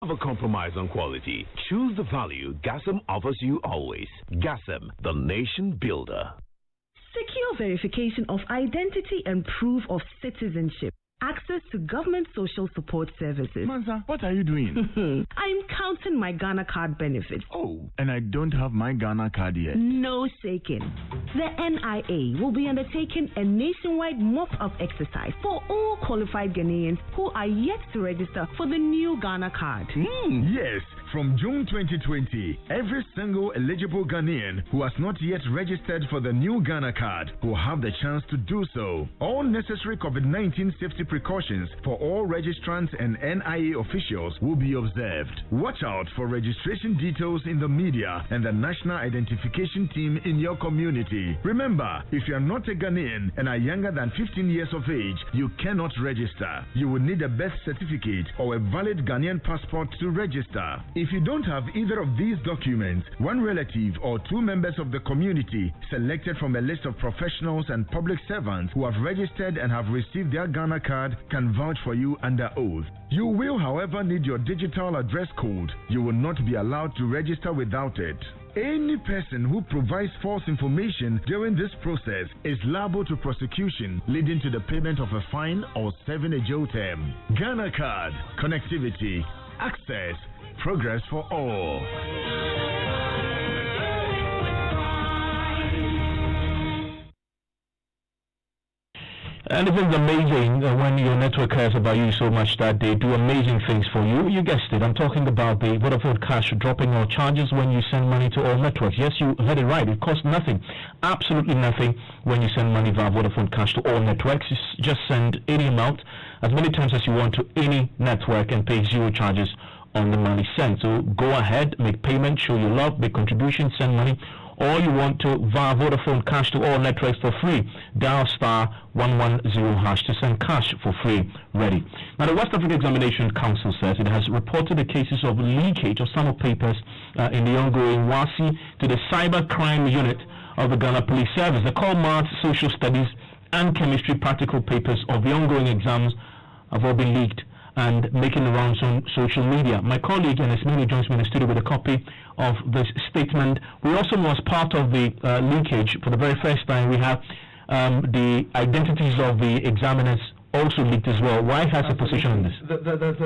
Never compromise on quality. Choose the value Gasm offers you always. Gasm, the nation builder. Secure verification of identity and proof of citizenship. Access to government social support services. Mensah, what are you doing? I'm counting my Ghana card benefits. Oh, and I don't have my Ghana card yet. No shaking. The NIA will be undertaking a nationwide mop-up exercise for all qualified Ghanaians who are yet to register for the new Ghana card. Yes, from June 2020, every single eligible Ghanaian who has not yet registered for the new Ghana card will have the chance to do so. All necessary COVID-19 safety precautions for all registrants and NIA officials will be observed. Watch out for registration details in the media and the national identification team in your community. Remember, if you are not a Ghanaian and are younger than 15 years of age, you cannot register. You will need a birth certificate or a valid Ghanaian passport to register. If you don't have either of these documents, one relative or two members of the community selected from a list of professionals and public servants who have registered and have received their Ghana card can vouch for you under oath. You will, however, need your digital address code. You will not be allowed to register without it. Any person who provides false information during this process is liable to prosecution, leading to the payment of a fine or serving a jail term. Ghana card, connectivity, access, progress for all. And it is amazing when your network cares about you so much that they do amazing things for you. You guessed it. I'm talking about the Vodafone Cash dropping all charges when you send money to all networks. Yes, you heard it right. It costs nothing. Absolutely nothing when you send money via Vodafone Cash to all networks. Just send any amount as many times as you want to any network and pay zero charges on the money sent. So go ahead, make payment, show your love, make contributions, send money. Or you want to via Vodafone Cash to all networks for free. Dial *110# to send cash for free. Ready. Now, the West Africa Examination Council says it has reported the cases of leakage of some of papers in the ongoing WASI to the Cyber Crime Unit of the Ghana Police Service. The core maths, social studies, and chemistry practical papers of the ongoing exams have all been leaked and making the rounds on social media. My colleague Enesmini joins me in the studio with a copy of this statement. We also know as part of the leakage, for the very first time, we have the identities of the examiners also leaked as well. Why has a position on this? There's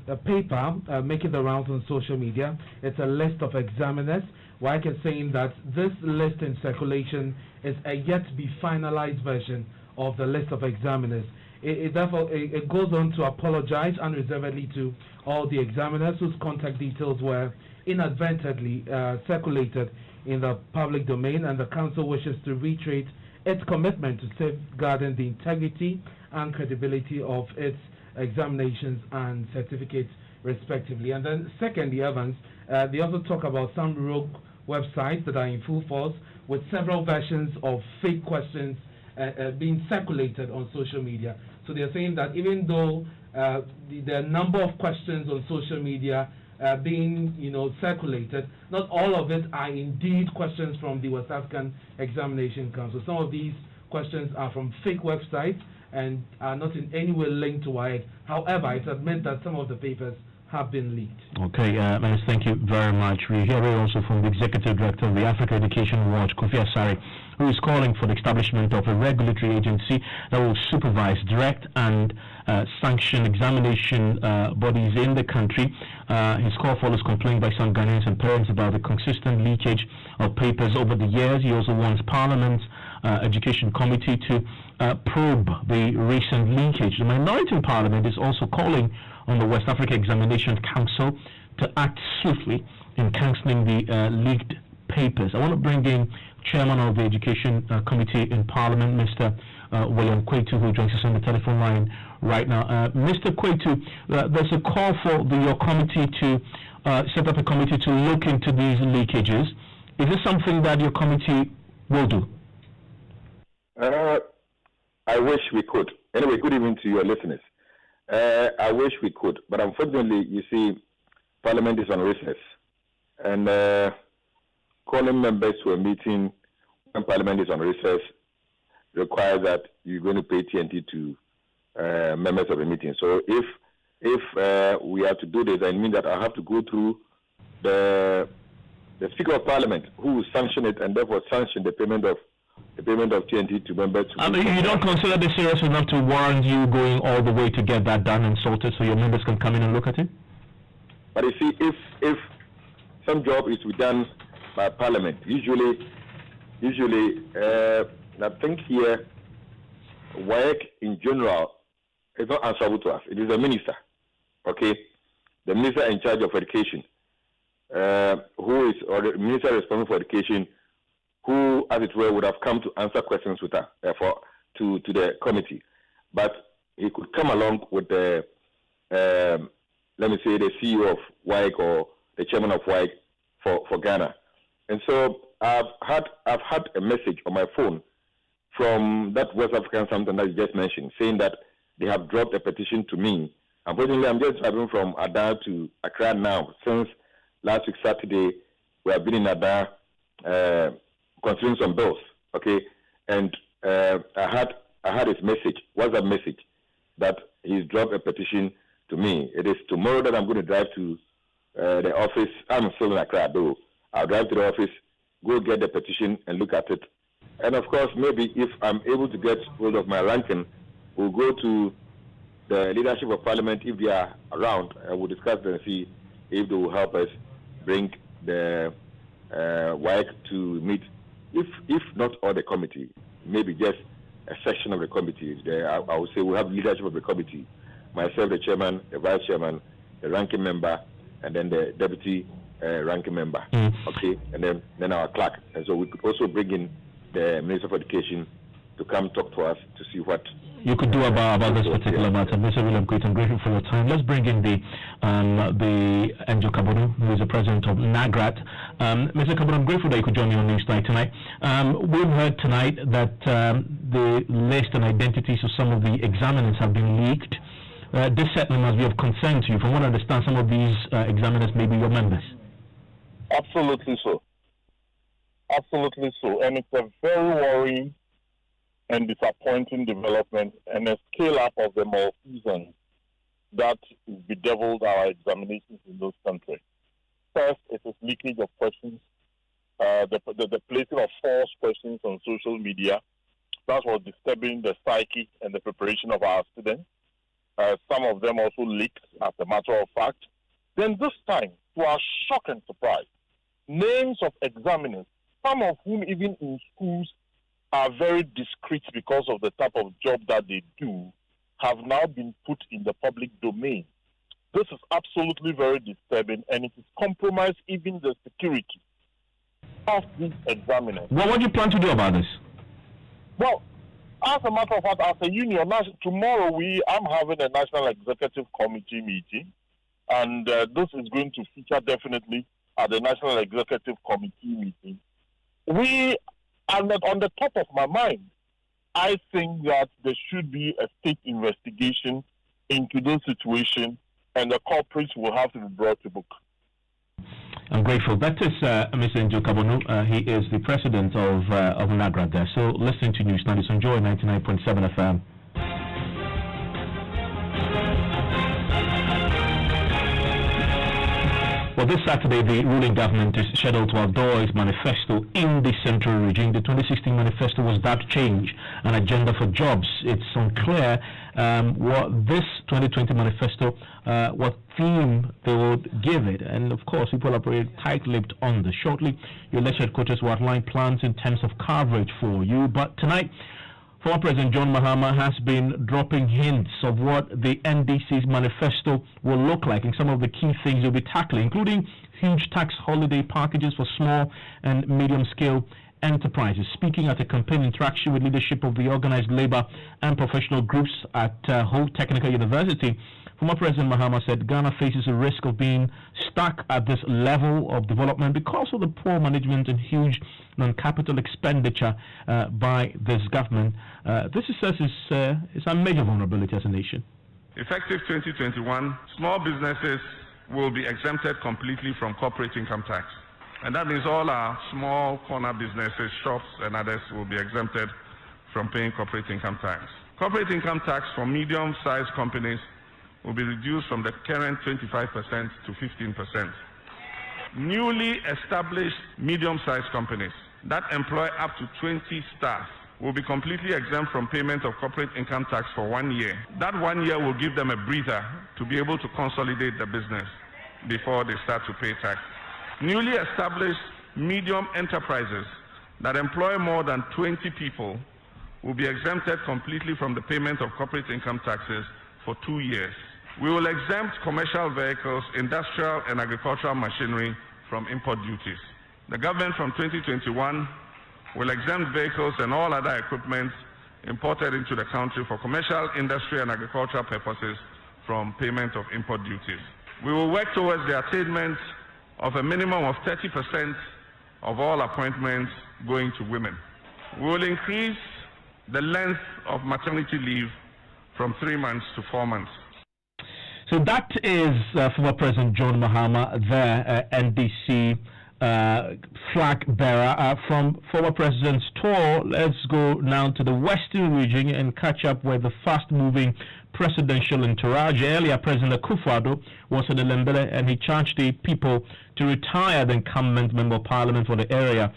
a paper making the rounds on social media. It's a list of examiners. WIC is saying that this list in circulation is a yet to be finalized version of the list of examiners. Therefore, it goes on to apologize unreservedly to all the examiners whose contact details were inadvertently circulated in the public domain, and the council wishes to reiterate its commitment to safeguarding the integrity and credibility of its examinations and certificates respectively. And then secondly, Evans, they also talk about some rogue websites that are in full force with several versions of fake questions being circulated on social media. So they're saying that even though the number of questions on social media being circulated, not all of it are indeed questions from the West African Examination Council. Some of these questions are from fake websites and are not in any way linked to WIC. However, it's admitted that some of the papers have been leaked. Okay, Manis, thank you very much. We hear also from the Executive Director of the Africa Education Watch, Kofi Asare, who is calling for the establishment of a regulatory agency that will supervise, direct and sanction examination bodies in the country. His call follows complaint by some Ghanaians and parents about the consistent leakage of papers over the years. He also wants Parliament's Education Committee to probe the recent leakage. The minority in Parliament is also calling on the West Africa Examination Council to act swiftly in cancelling the leaked papers. I want to bring in Chairman of the Education Committee in Parliament, Mr. William Kwetu, who joins us on the telephone line right now. Mr. Kwetu, there's a call for your committee to set up a committee to look into these leakages. Is this something that your committee will do? I wish we could. Anyway, good evening to your listeners. I wish we could, but unfortunately, you see, Parliament is on recess, and calling members to a meeting when Parliament is on recess requires that you're going to pay TNT to members of the meeting. So if if we are to do this, I mean that I have to go through the Speaker of Parliament, who will sanction it and therefore sanction the payment of TNT to members. I mean, you don't consider this serious enough to warrant you going all the way to get that done and sorted so your members can come in and look at it? But you see, if some job is to be done by Parliament, usually, I think here, work in general is not answerable to us. It is the minister, okay, the minister in charge of education, who is, or the minister responsible for education, who, as it were, would have come to answer questions with her, to the committee. But he could come along with the, let me say, the CEO of WIC or the chairman of WIC for Ghana. And so I've had a message on my phone from that West African something that you just mentioned, saying that they have dropped a petition to me. Unfortunately, I'm just driving from Ada to Accra now. Since last week Saturday, we have been in Ada considering some bills, okay? And I had his message, WhatsApp message, that he's dropped a petition to me. It is tomorrow that I'm going to drive to the office. I'm still in Accra, though. I'll drive to the office, go get the petition and look at it. And of course, maybe if I'm able to get hold of my ranking, we'll go to the leadership of Parliament if they are around, and we'll discuss and see if they will help us bring the WIC to meet. If not all the committee, maybe just a section of the committee. I would say we'll have leadership of the committee, myself, the chairman, the vice chairman, the ranking member, and then the deputy ranking member. Okay, and then our clerk. And so we could also bring in the Minister of Education to come talk to us to see what you could do about this particular matter. Mr. William Quaid, I'm grateful for your time. Let's bring in the Angel Kabono, who is the president of NAGRAT. Mr. Kabono, I'm grateful that you could join me on Newsnight tonight. We've heard tonight that the list and identities of some of the examiners have been leaked. This certainly must be of concern to you. From what I understand, some of these examiners may be your members. Absolutely so. Absolutely so. And it's a very worrying and disappointing development and a scale-up of the malfeasance that bedeviled our examinations in those countries. First, it is leakage of questions, the placing of false questions on social media. That was disturbing the psyche and the preparation of our students. Some of them also leaked, as a matter of fact. Then this time, to our shock and surprise, names of examiners, some of whom even in schools are very discreet because of the type of job that they do, have now been put in the public domain. This is absolutely very disturbing, and it is compromised even the security of these examiners. Well, what do you plan to do about this? Well, as a matter of fact, as a union, tomorrow I'm having a National Executive Committee meeting, and this is going to feature definitely at the National Executive Committee meeting. And on the top of my mind, I think that there should be a state investigation into this situation, and the culprits will have to be brought to book. I'm grateful. That is Mr. Angel Kabono. He is the president of NAGRAT there. So listen to News 90. Enjoy 99.7 FM. Well, this Saturday, the ruling government is scheduled to outdoor its manifesto in the central region. The 2016 manifesto was that change, an agenda for jobs. It's unclear what this 2020 manifesto, what theme they would give it. And of course, people are pretty tight-lipped on this. Shortly, your lecture headquarters will outline plans in terms of coverage for you. But tonight, former President John Mahama has been dropping hints of what the NDC's manifesto will look like and some of the key things you'll be tackling, including huge tax holiday packages for small and medium-scale enterprises. Speaking at a campaign interaction with leadership of the organized labor and professional groups at Hope Technical University, former President Mahama said Ghana faces a risk of being stuck at this level of development because of the poor management and huge non-capital expenditure by this government. This, he says, is a major vulnerability as a nation. Effective 2021, small businesses will be exempted completely from corporate income tax. And that means all our small corner businesses, shops and others will be exempted from paying corporate income tax. Corporate income tax for medium-sized companies will be reduced from the current 25% to 15%. Newly established medium-sized companies that employ up to 20 staff will be completely exempt from payment of corporate income tax for 1 year. That 1 year will give them a breather to be able to consolidate the business before they start to pay tax. Newly established medium enterprises that employ more than 20 people will be exempted completely from the payment of corporate income taxes for 2 years. We will exempt commercial vehicles, industrial and agricultural machinery from import duties. The government from 2021 will exempt vehicles and all other equipment imported into the country for commercial, industry and agricultural purposes from payment of import duties. We will work towards the attainment of a minimum of 30% of all appointments going to women. We will increase the length of maternity leave from 3 months to 4 months. So that is former President John Mahama, the NDC flag bearer. From former President's tour, let's go now to the Western region and catch up with the fast-moving presidential entourage. Earlier, President Akufo-Addo was in Elembele and he charged the people to retire the incumbent member of parliament for the area,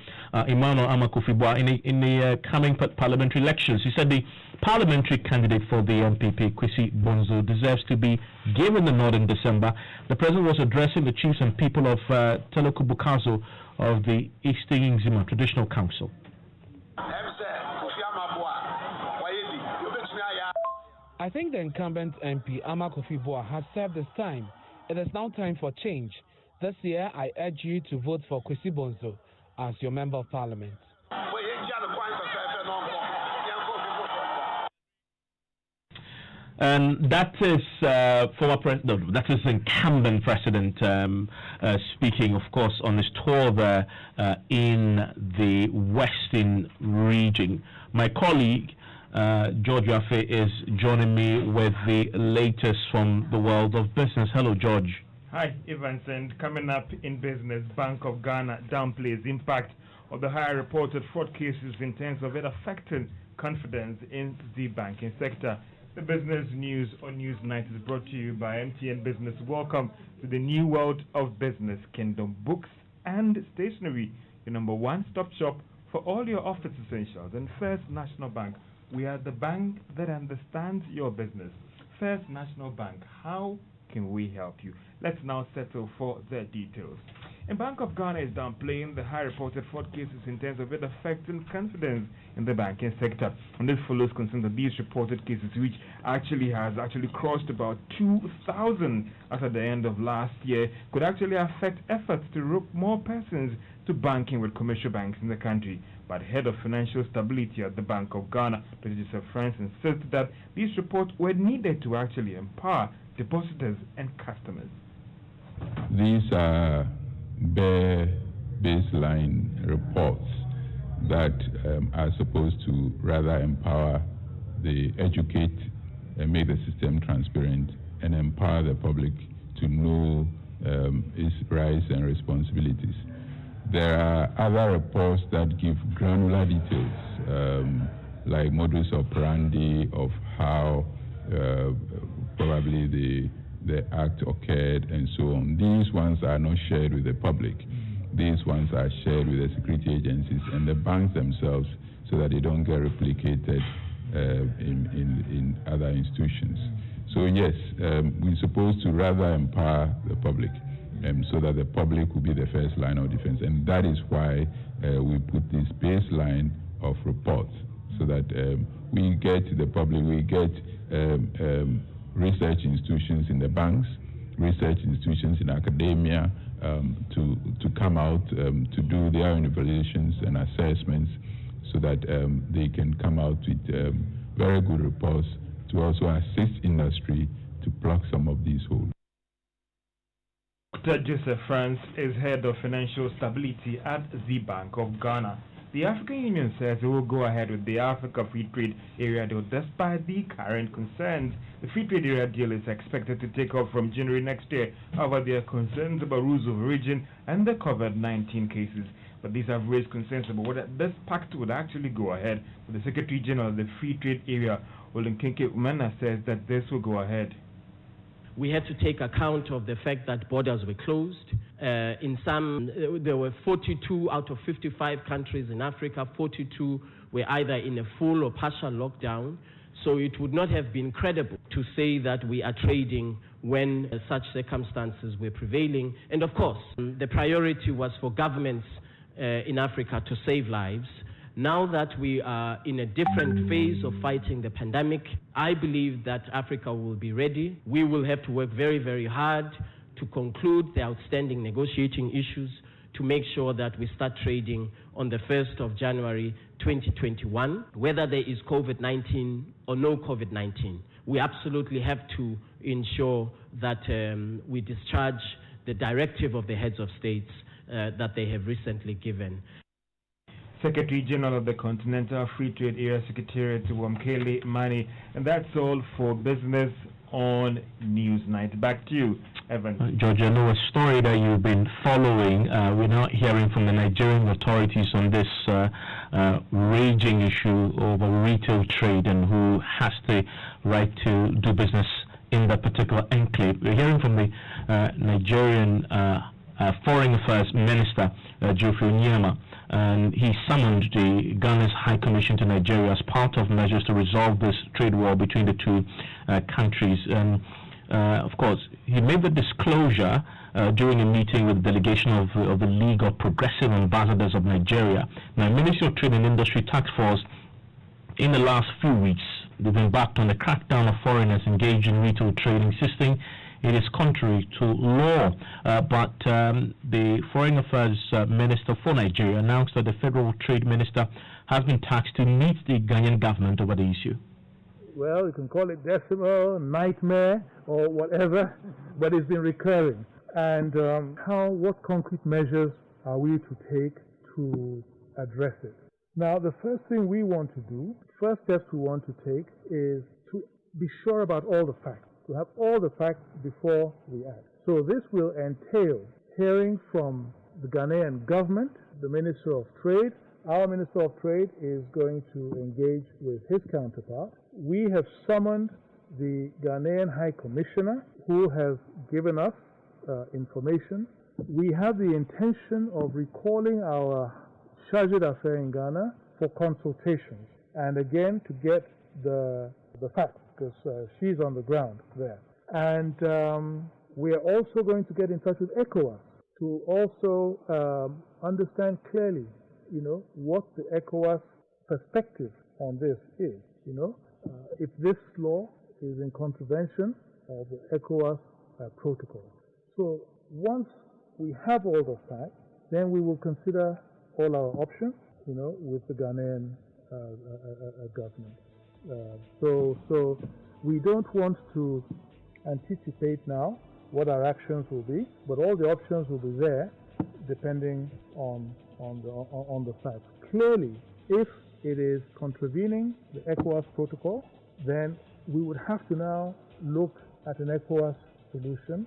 Emmanuel Amakofi-Boa, in the coming parliamentary elections. He said the parliamentary candidate for the MPP, Kwesi Bonzo, deserves to be given the nod in December. The president was addressing the chiefs and people of Teluku Bukazo of the Eastern Nzima Traditional Council. I think the incumbent MP, Amakofi-Boa, has served his time. It is now time for change. This year, I urge you to vote for Kwesi Bonzo as your member of parliament. And that is former president. No, that is incumbent president speaking, of course, on his tour there in the Western region. My colleague George Yafe is joining me with the latest from the world of business. Hello, George. Hi, Evans. And coming up in business, Bank of Ghana downplays impact of the higher reported fraud cases in terms of it affecting confidence in the banking sector. The business news on Newsnight is brought to you by MTN Business. Welcome to the new world of business. Kingdom Books and Stationery, your number one-stop shop for all your office essentials. And First National Bank, we are the bank that understands your business. First National Bank, how can we help you? Let's now settle for the details. And Bank of Ghana is downplaying the high reported fraud cases in terms of it affecting confidence in the banking sector. And this follows concern that these reported cases, which has crossed about 2,000 as at the end of last year, could actually affect efforts to rope more persons to banking with commercial banks in the country. But head of financial stability at the Bank of Ghana, Dr. Joseph France, insisted that these reports were needed to actually empower depositors and customers. These are bare baseline reports that are supposed to rather empower, educate, and make the system transparent, and empower the public to know its rights and responsibilities. There are other reports that give granular details, like modus operandi of how probably the act occurred and so on. These ones are not shared with the public. These ones are shared with the security agencies and the banks themselves so that they don't get replicated in other institutions. So yes, we're supposed to rather empower the public so that the public will be the first line of defense. And that is why we put this baseline of reports so that we get the public, we get research institutions in the banks, research institutions in academia to come out to do their evaluations and assessments so that they can come out with very good reports to also assist industry to plug some of these holes. Dr. Joseph France is head of financial stability at the Bank of Ghana. The African Union says it will go ahead with the Africa Free Trade Area deal despite the current concerns. The Free Trade Area deal is expected to take off from January next year. However, there are concerns about rules of origin and the COVID-19 cases. But these have raised concerns about whether this pact would actually go ahead. But the Secretary General of the Free Trade Area, Olenkenke Umana, says that this will go ahead. we had to take account of the fact that borders were closed. In some, there were 42 out of 55 countries in Africa, 42 were either in a full or partial lockdown. So it would not have been credible to say that we are trading when such circumstances were prevailing. And of course, the priority was for governments in Africa to save lives. Now that we are in a different phase of fighting the pandemic, I believe that Africa will be ready. We will have to work very, very hard to conclude the outstanding negotiating issues to make sure that we start trading on the 1st of January 2021, whether there is COVID-19 or no COVID-19. We absolutely have to ensure that we discharge the directive of the heads of states that they have recently given. Secretary General of the Continental Free Trade Area Secretariat, Wamkele Mani. And that's all for Business on Newsnight. Back to you, Evan. George, I know a story that you've been following. We're not hearing from the Nigerian authorities on this raging issue over retail trade and who has the right to do business in that particular enclave. We're hearing from the Nigerian Foreign Affairs Minister, Geoffrey Onyema, and he summoned the Ghana's High Commission to Nigeria as part of measures to resolve this trade war between the two countries. And of course, he made the disclosure during a meeting with the delegation of the League of Progressive Ambassadors of Nigeria. Now, Ministry of Trade and Industry Task Force, in the last few weeks, they've embarked on a crackdown of foreigners engaged in retail trade, insisting it is contrary to law. But the Foreign Affairs Minister for Nigeria announced that the Federal Trade Minister has been tasked to meet the Ghanaian government over the issue. Well, you can call it decimal, nightmare, or whatever, but it's been recurring. And what concrete measures are we to take to address it? Now, the first thing we want to do, first steps we want to take is to be sure about all the facts. To have all the facts before we act. So this will entail hearing from the Ghanaian government, the Minister of Trade. Our Minister of Trade is going to engage with his counterpart. We have summoned the Ghanaian High Commissioner, who has given us information. We have the intention of recalling our charge d'affaires in Ghana for consultations, and again to get the facts, because she's on the ground there. And we are also going to get in touch with ECOWAS to also understand clearly, what the ECOWAS perspective on this is. If this law is in contravention of the ECOWAS protocol. So once we have all the facts, then we will consider all our options, with the Ghanaian government. So we don't want to anticipate now what our actions will be, but all the options will be there depending on the facts. Clearly, if it is contravening the ECOWAS protocol, then we would have to now look at an ECOWAS solution.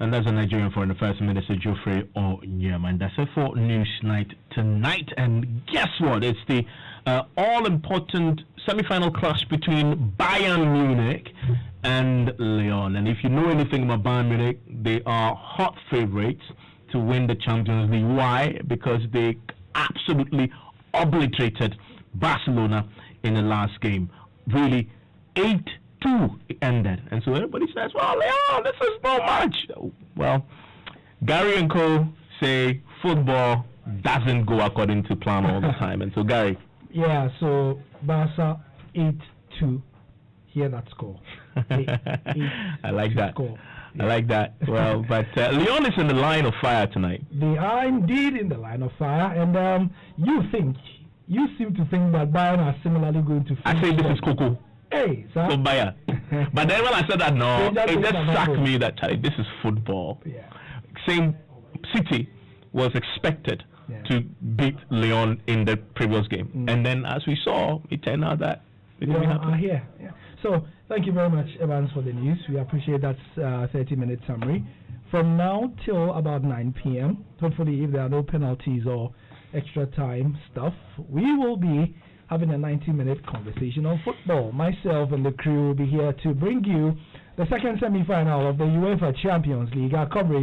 And that's the Nigerian Foreign Affairs Minister Geoffrey Onyema. And that's it for Newsnight tonight. And guess what? It's the all-important semi-final clash between Bayern Munich and Lyon. And if you know anything about Bayern Munich, they are hot favorites to win the Champions League. Why? Because they absolutely obliterated Barcelona in the last game. Really, 8-2 ended. And so everybody says, well, Leon, this is no match. Well, Gary and Co say football doesn't go according to plan all the time. And so, Gary. Yeah, so Barca 8-2. Hear that score. I like that. Score. Yeah. I like that. Well, but Lyon is in the line of fire tonight. They are indeed in the line of fire. And you seem to think that Bayern are similarly going to finish. I say this is Coco. Hey, sir. So Bayern. But then when I said that, no, it just struck me that this is football. Yeah. Same City was expected to beat Lyon in the previous game. And then as we saw, it turned out that it didn't happen. Yeah. So thank you very much, Evans, for the news. We appreciate that 30-minute summary. From now till about 9 p.m., hopefully if there are no penalties or extra time stuff, we will be having a 90-minute conversation on football. Myself and the crew will be here to bring you the second semi-final of the UEFA Champions League. Our coverage